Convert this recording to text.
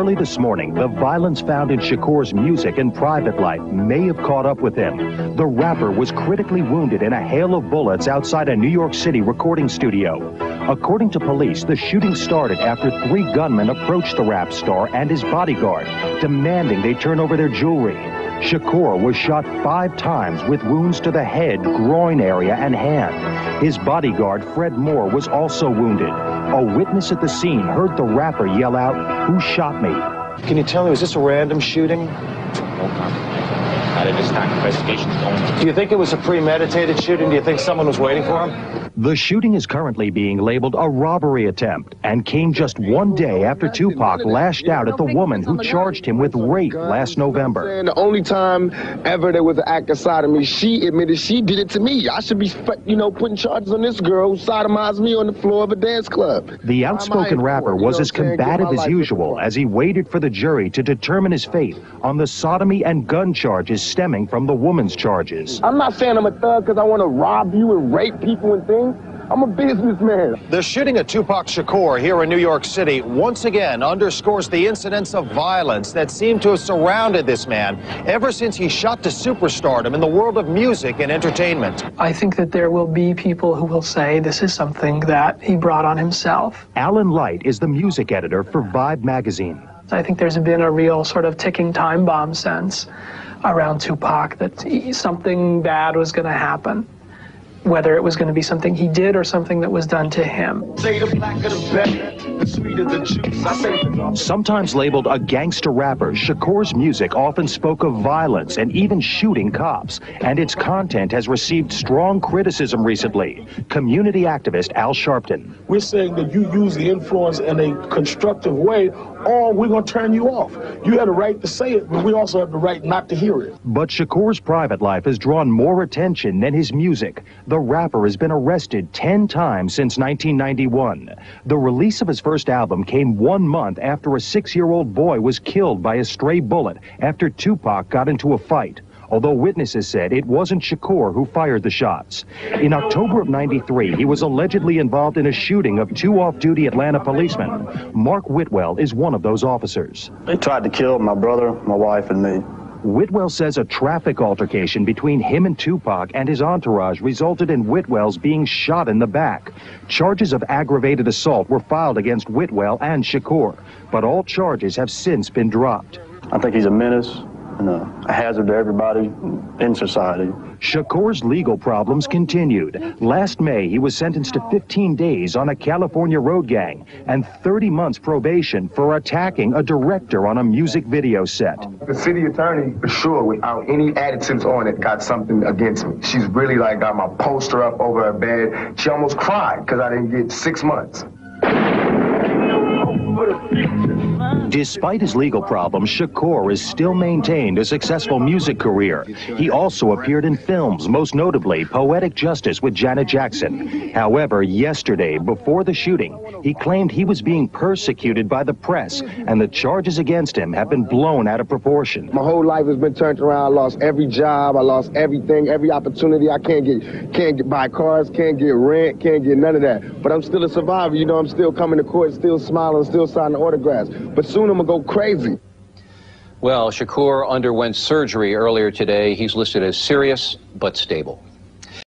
Early this morning, the violence found in Shakur's music and private life may have caught up with him. The rapper was critically wounded in a hail of bullets outside a New York City recording studio. According to police, the shooting started after 3 gunmen approached the rap star and his bodyguard, demanding they turn over their jewelry. Shakur was shot 5 times with wounds to the head, groin area, and hand. His bodyguard, Fred Moore, was also wounded. A witness at the scene heard the rapper yell out, "Who shot me?" Can you tell me, was this a random shooting? No comment. Not at this time. Investigation's going. Do you think it was a premeditated shooting? Do you think someone was waiting for him? The shooting is currently being labeled a robbery attempt and came just 1 day after Tupac lashed out at the woman who charged him with rape last November. The only time ever there was an act of sodomy, she admitted she did it to me. I should be, putting charges on this girl who sodomized me on the floor of a dance club. The outspoken rapper was as combative as usual as he waited for the jury to determine his fate on the sodomy and gun charges stemming from the woman's charges. I'm not saying I'm a thug because I want to rob you and rape people and things. I'm a businessman. The shooting at Tupac Shakur here in New York City once again underscores the incidents of violence that seem to have surrounded this man ever since he shot to superstardom in the world of music and entertainment. I think that there will be people who will say this is something that he brought on himself. Alan Light is the music editor for Vibe magazine. I think there's been a real sort of ticking time bomb sense around Tupac that something bad was going to happen. Whether it was going to be something he did or something that was done to him. Sometimes labeled a gangster rapper, Shakur's music often spoke of violence and even shooting cops, and its content has received strong criticism recently. Community activist Al Sharpton. We're saying that you use the influence in a constructive way, or we're going to turn you off. You had a right to say it, but we also have the right not to hear it. But Shakur's private life has drawn more attention than his music. The rapper has been arrested 10 times since 1991. The release of his first album came 1 month after a 6-year-old boy was killed by a stray bullet after Tupac got into a fight, although witnesses said it wasn't Shakur who fired the shots. In October of '93, he was allegedly involved in a shooting of 2 off-duty Atlanta policemen. Mark Whitwell is one of those officers. They tried to kill my brother, my wife, and me. Whitwell says a traffic altercation between him and Tupac and his entourage resulted in Whitwell's being shot in the back. Charges of aggravated assault were filed against Whitwell and Shakur, but all charges have since been dropped. I think he's a menace and a hazard to everybody in society. Shakur's legal problems continued. Last May, he was sentenced to 15 days on a California road gang and 30 months probation for attacking a director on a music video set. The city attorney, for sure, without any additives on it, got something against me. She's really got my poster up over her bed. She almost cried because I didn't get 6 months. Despite his legal problems, Shakur has still maintained a successful music career. He also appeared in films, most notably Poetic Justice with Janet Jackson. However, yesterday, before the shooting, he claimed he was being persecuted by the press, and the charges against him have been blown out of proportion. My whole life has been turned around. I lost every job. I lost everything, every opportunity. I can't buy cars, can't get rent, can't get none of that. But I'm still a survivor. I'm still coming to court, still smiling, still signing autographs. But soon I'm going to go crazy. Well, Shakur underwent surgery earlier today. He's listed as serious but stable.